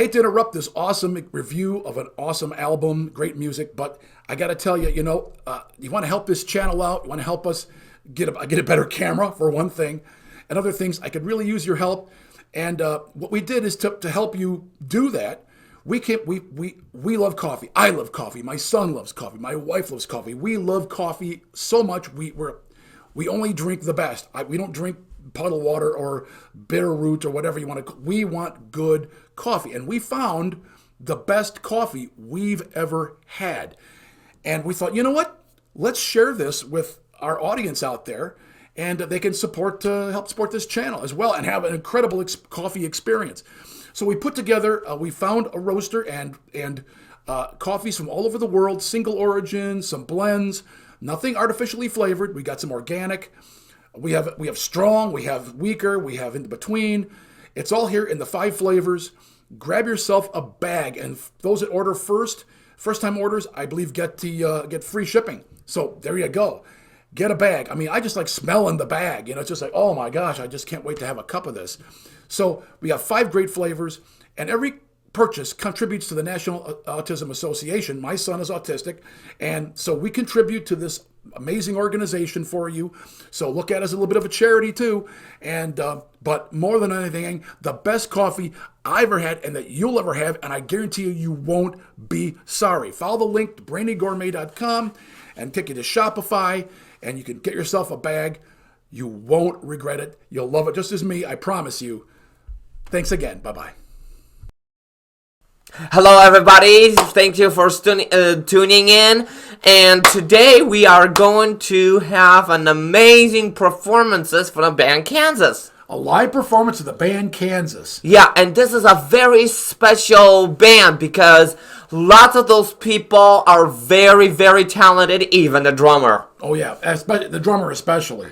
hate to interrupt this awesome review of an awesome album, great music, but I got to tell you, you want to help this channel out, you want to help us get a better camera, for one thing, and other things. I could really use your help. And what we did is to help you do that. We love coffee. I love coffee. My son loves coffee. My wife loves coffee. We love coffee so much. We only drink the best. We don't drink puddle water or bitter root or whatever you want to. We want good coffee, and we found the best coffee we've ever had. And we thought, you know what? Let's share this with our audience out there, and they can help support this channel as well and have an incredible coffee experience. So we put together, we found a roaster and coffees from all over the world, single origin, some blends, nothing artificially flavored. We got some organic. We have strong, we have weaker, we have in between. It's all here in the 5 flavors. Grab yourself a bag, and those that order first-time orders, I believe, get free shipping. So there you go. Get a bag. I mean, I just like smelling the bag. It's just like, oh my gosh, I just can't wait to have a cup of this. So we have 5 great flavors, and every purchase contributes to the National Autism Association. My son is autistic, and so we contribute to this amazing organization for you. So look at it as a little bit of a charity too. And but more than anything, the best coffee I ever had and that you'll ever have, and I guarantee you won't be sorry. Follow the link to brainygourmet.com and take you to Shopify, and you can get yourself a bag. You won't regret it. You'll love it just as me, I promise you. Thanks again. Bye-bye. Hello everybody, thank you for tuning in, and today we are going to have an amazing performances from the band Kansas. A live performance of the band Kansas. Yeah, and this is a very special band because lots of those people are very, very talented, even the drummer. Oh yeah, the drummer especially.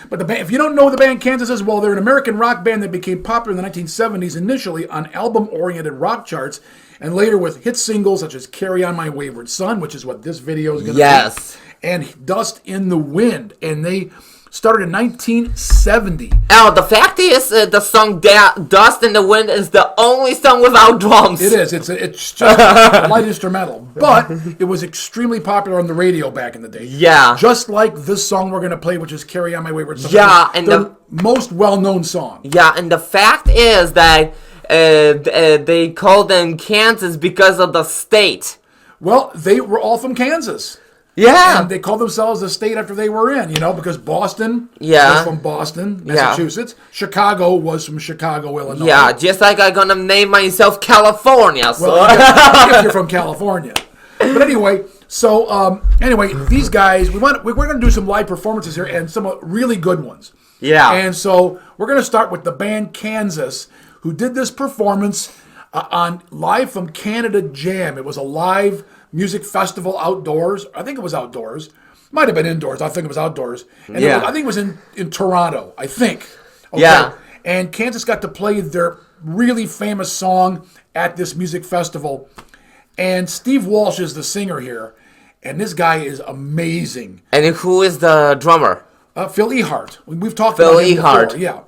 But the band, if you don't know the band Kansas is, well, they're an American rock band that became popular in the 1970s, initially on album-oriented rock charts, and later with hit singles such as Carry On My Wayward Son, which is what this video is going to be, and Dust in the Wind. And they started in 1970. Oh, the fact is, the song Dust in the Wind is the only song without drums. It is. It's just a light instrumental. But it was extremely popular on the radio back in the day. Yeah. Just like this song we're going to play, which is Carry On My Wayward Son. Yeah. And the most well-known song. Yeah, and the fact is that they called them Kansas because of the state. Well, they were all from Kansas. Yeah. And they called themselves the state after they were in, because Boston was from Boston, Massachusetts. Yeah. Chicago was from Chicago, Illinois. Yeah, just like I'm going to name myself California. So. Well, if you're from California. But anyway, these guys, we're going to do some live performances here and some really good ones. Yeah. And so we're going to start with the band Kansas, who did this performance on Live from Canada Jam. It was a live music festival outdoors. I think it was outdoors. Might have been indoors. I think it was outdoors. And I think it was in Toronto, I think. Okay. Yeah. And Kansas got to play their really famous song at this music festival. And Steve Walsh is the singer here. And this guy is amazing. And who is the drummer? Phil Ehart. We've talked about him Ehart. Before. Yeah.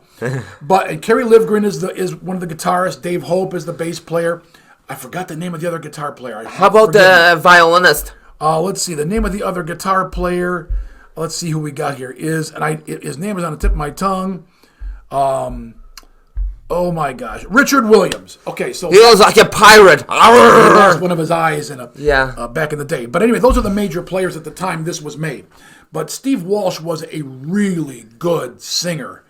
But Kerry Livgren is one of the guitarists. Dave Hope is the bass player. I forgot the name of the other guitar player. How about the violinist? Let's see. The name of the other guitar player. Let's see who we got here. His name is on the tip of my tongue. Oh my gosh, Richard Williams. Okay, so he was like a pirate. He lost one of his eyes back in the day. But anyway, those are the major players at the time this was made. But Steve Walsh was a really good singer.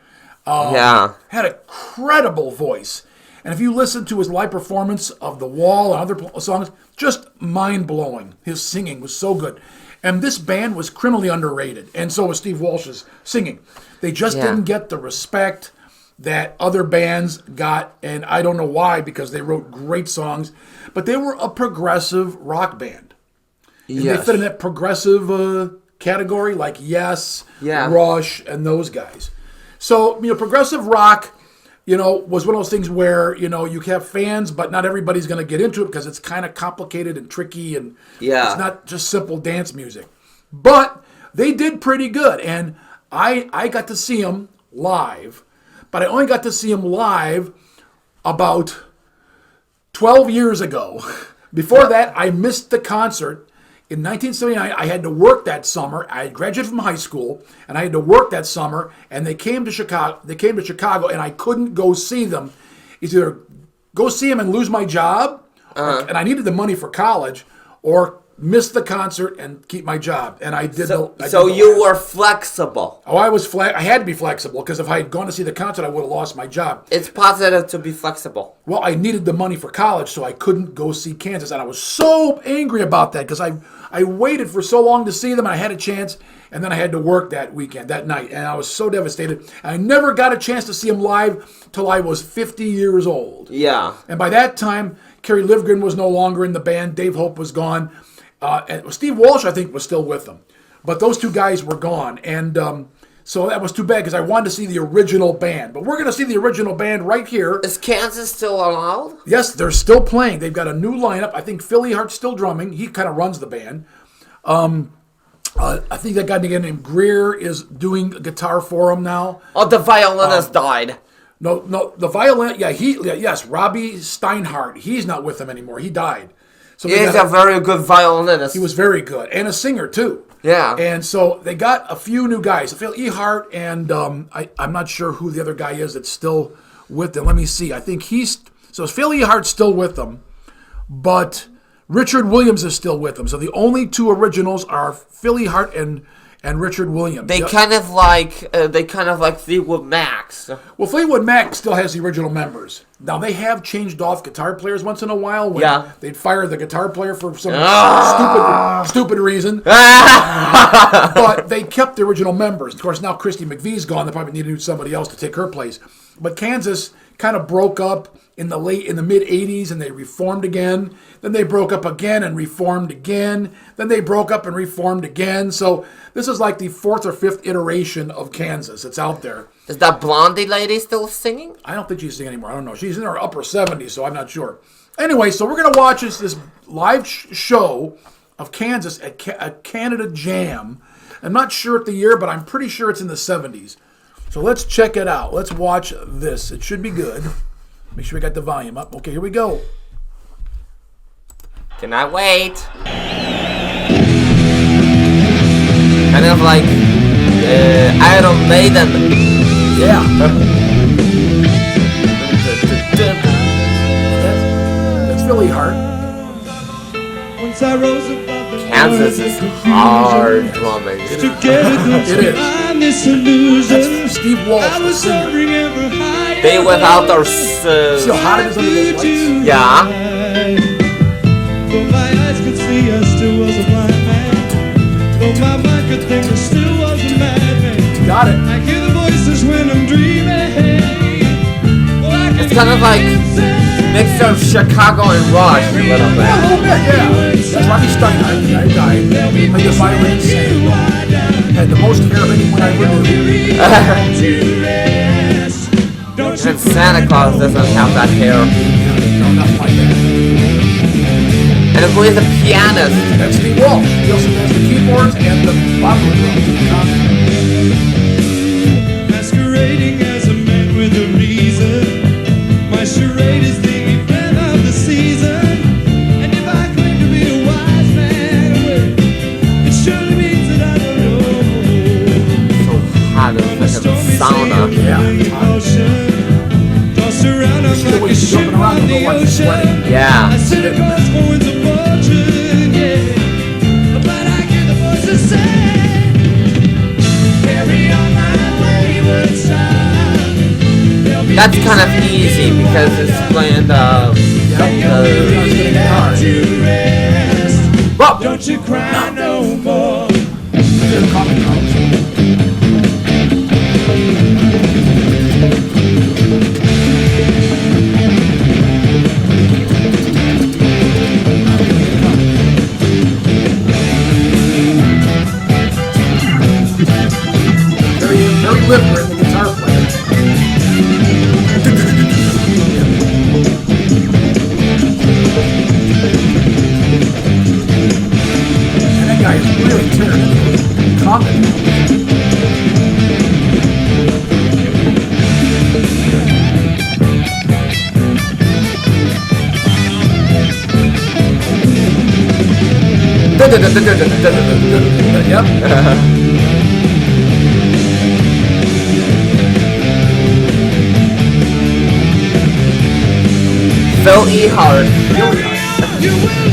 Had a credible voice. And if you listen to his live performance of The Wall and other songs, just mind-blowing. His singing was so good. And this band was criminally underrated. And so was Steve Walsh's singing. They just didn't get the respect that other bands got. And I don't know why, because they wrote great songs. But they were a progressive rock band. And they fit in that progressive category, like Yes, Rush, and those guys. So, progressive rock, was one of those things where, you have fans, but not everybody's going to get into it because it's kind of complicated and tricky, and it's not just simple dance music. But they did pretty good, and I got to see them live, but I only got to see them live about 12 years ago. Before that, I missed the concert. In 1979, I had to work that summer. I had graduated from high school, and I had to work that summer. And they came to Chicago, and I couldn't go see them. It's either go see them and lose my job, and I needed the money for college, or miss the concert and keep my job. And I did. So you were flexible. Oh, I had to be flexible because if I had gone to see the concert, I would have lost my job. It's positive to be flexible. Well, I needed the money for college, so I couldn't go see Kansas, and I was so angry about that because I waited for so long to see them. And I had a chance, and then I had to work that night, and I was so devastated. I never got a chance to see them live till I was 50 years old. Yeah. And by that time, Kerry Livgren was no longer in the band. Dave Hope was gone. And Steve Walsh, I think, was still with them. But those two guys were gone. And so that was too bad because I wanted to see the original band. But we're going to see the original band right here. Is Kansas still allowed? Yes, they're still playing. They've got a new lineup. I think Philly Hart's still drumming. He kind of runs the band. I think that guy named Greer is doing guitar for him now. Oh, the violinist died. No, the violin. Yes, Robbie Steinhardt. He's not with them anymore. He died. So He's a very good violinist. He was very good. And a singer, too. Yeah. And so they got a few new guys. Phil Ehart, and I'm not sure who the other guy is that's still with them. Let me see. I think so Phil Ehart's still with them, but Richard Williams is still with them. So the only two originals are Phil Ehart and Richard Williams. They kind of like Fleetwood Macs. Well, Fleetwood Mac still has the original members. Now, they have changed off guitar players once in a while when they'd fire the guitar player for some stupid reason. But they kept the original members. Of course, now Christy McVie's gone. They probably need to do somebody else to take her place. But Kansas kind of broke up in the mid 80s, and they reformed again. Then they broke up again and reformed again. Then they broke up and reformed again. So this is like the fourth or fifth iteration of Kansas. It's out there. Is that blondie lady still singing? I don't think she's singing anymore. I don't know. She's in her upper 70s, so I'm not sure. Anyway, so we're going to watch this live show of Kansas at Canada Jam. I'm not sure at the year, but I'm pretty sure it's in the 70s. So let's check it out. Let's watch this. It should be good. Make sure we got the volume up. Okay, here we go. Cannot wait. Kind of like Iron Maiden. Yeah. That's Philly Hart. Kansas is hard drumming. It is. That's Steve Walsh, the singer. They without their... See how hot it is under the lights? Yeah. But my eyes could see I still was a blind man. Though my mind could think I still was a madman. Got it. I hear the voices when I'm dreaming. It's kind of like mixture of Chicago and Rush a little bit. Yeah, a little bit, yeah. That's Robbie Steinhardt, the guy who died. Played the violin sing. Had the most hair of anyone I ever knew. And Santa Claus doesn't have that hair. No, nothing like that. And who is the pianist? That's Steve Walsh. He also does the keyboards and the bottom drums. Masquerading as a man with a reason. My charade is the event of the season. And if I claim to be a wise man, it surely means that I don't know. So hot, it's like a sauna. Yeah. Tossed around I'm See the way like a he's ship jumping around on and the go like he's sweating. ocean. Yeah. I set a course for winds of fortune, yeah. But I hear the voices say, carry on my wayward son. That's kind of easy because it's playing Well, Don't you cry no more. Very Lipper in the guitar player. And that guy is really tearing into confident. Phil E. Hart. You will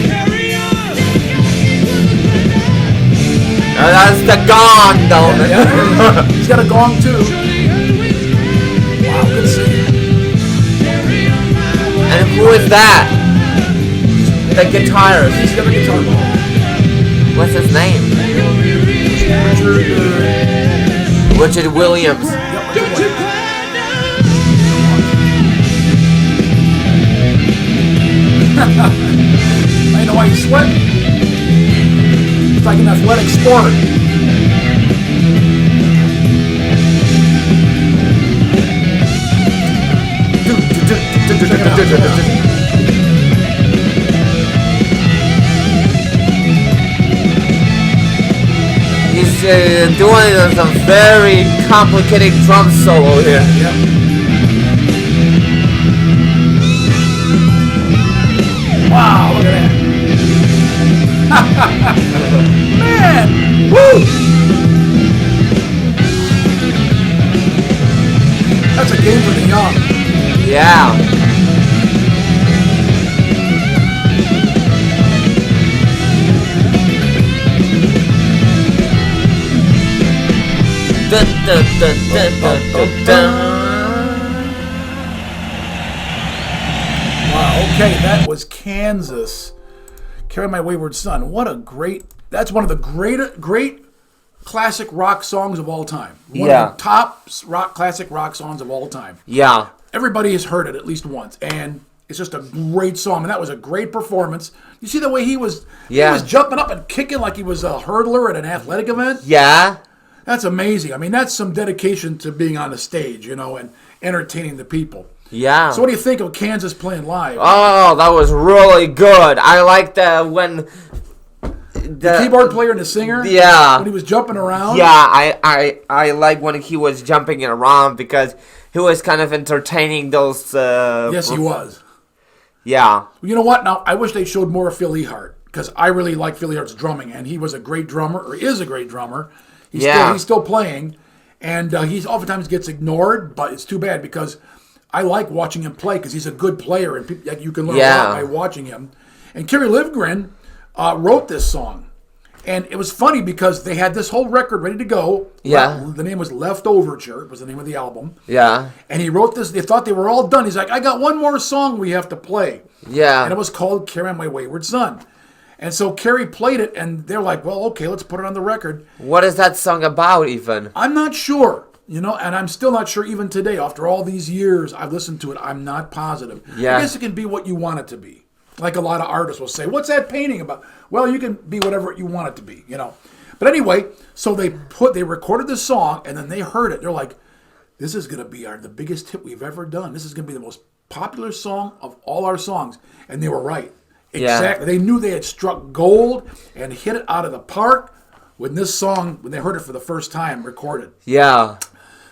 carry on. That's the gong, though. Yeah. He's got a gong too. Wow, good singing. And who is that? The guitarist. He's got a guitar ball. What's his name? Richard Williams. I know why you sweat. It's like an athletic sport. He's doing some very complicated drum solo here. Yep. Wow, look at that. Man, woo! That's a game for the young. Yeah. Dun, dun, dun, dun, dun, dun, dun. Wow, okay, that was Kansas. Carry My Wayward Son. What a great, that's one of the great classic rock songs of all time. One of the top classic rock songs of all time. Yeah. Everybody has heard it at least once, and it's just a great song, and that was a great performance. You see the way he was jumping up and kicking like he was a hurdler at an athletic event? Yeah. That's amazing. I mean, that's some dedication to being on the stage, you know, and entertaining the people. Yeah. So what do you think of Kansas playing live? Oh, that was really good. I liked when the keyboard player and the singer? Yeah. When he was jumping around? Yeah, I like when he was jumping around because he was kind of entertaining those... yes, he was. Yeah. You know what? Now, I wish they showed more of Phil Ehart because I really like Phil Ehart's drumming, and he was a great drummer, or is a great drummer. He's still playing, and he oftentimes gets ignored, but it's too bad because I like watching him play because he's a good player, and you can learn a lot by watching him. And Kerry Livgren wrote this song, and it was funny because they had this whole record ready to go. Yeah. The name was Leftoverture, was the name of the album. Yeah. And he wrote this, they thought they were all done. He's like, I got one more song we have to play. Yeah. And it was called Carry My Wayward Son. And so Kerry played it, and they're like, well, okay, let's put it on the record. What is that song about, even? I'm not sure, you know, and I'm still not sure even today. After all these years I've listened to it, I'm not positive. Yeah. I guess it can be what you want it to be. Like a lot of artists will say, what's that painting about? Well, you can be whatever you want it to be, you know. But anyway, so they recorded this song, and then they heard it. They're like, this is going to be the biggest hit we've ever done. This is going to be the most popular song of all our songs. And they were right. Exactly. They knew they had struck gold and hit it out of the park when this song, when they heard it for the first time recorded. Yeah.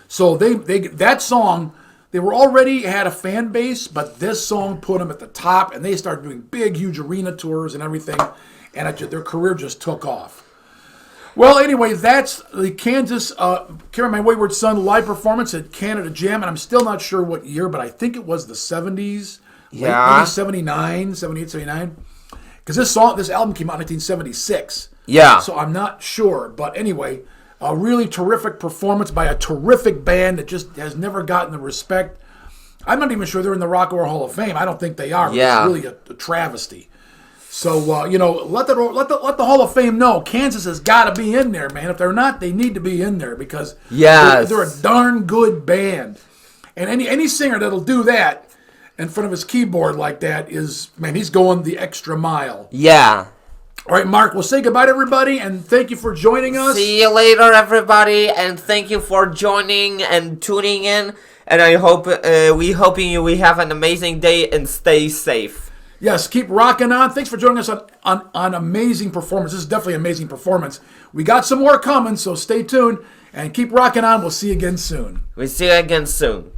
So that song, they were already had a fan base, but this song put them at the top, and they started doing big, huge arena tours and everything, and their career just took off. Well, anyway, that's the Kansas Carry My Wayward Son live performance at Canada Jam, and I'm still not sure what year, but I think it was the 70s. Yeah. Maybe 78, 79. Because this album came out in 1976. Yeah. So I'm not sure. But anyway, a really terrific performance by a terrific band that just has never gotten the respect. I'm not even sure they're in the Rock and Roll Hall of Fame. I don't think they are. Yeah. It's really a travesty. So, let the Hall of Fame know Kansas has got to be in there, man. If they're not, they need to be in there because they're a darn good band. And any singer that'll do that in front of his keyboard like that he's going the extra mile. Yeah. All right, Mark, we'll say goodbye to everybody, and thank you for joining us. See you later, everybody, and thank you for joining and tuning in. And I hope we have an amazing day and stay safe. Yes, keep rocking on. Thanks for joining us on amazing performance. This is definitely an amazing performance. We got some more coming, so stay tuned and keep rocking on. We'll see you again soon. We'll see you again soon.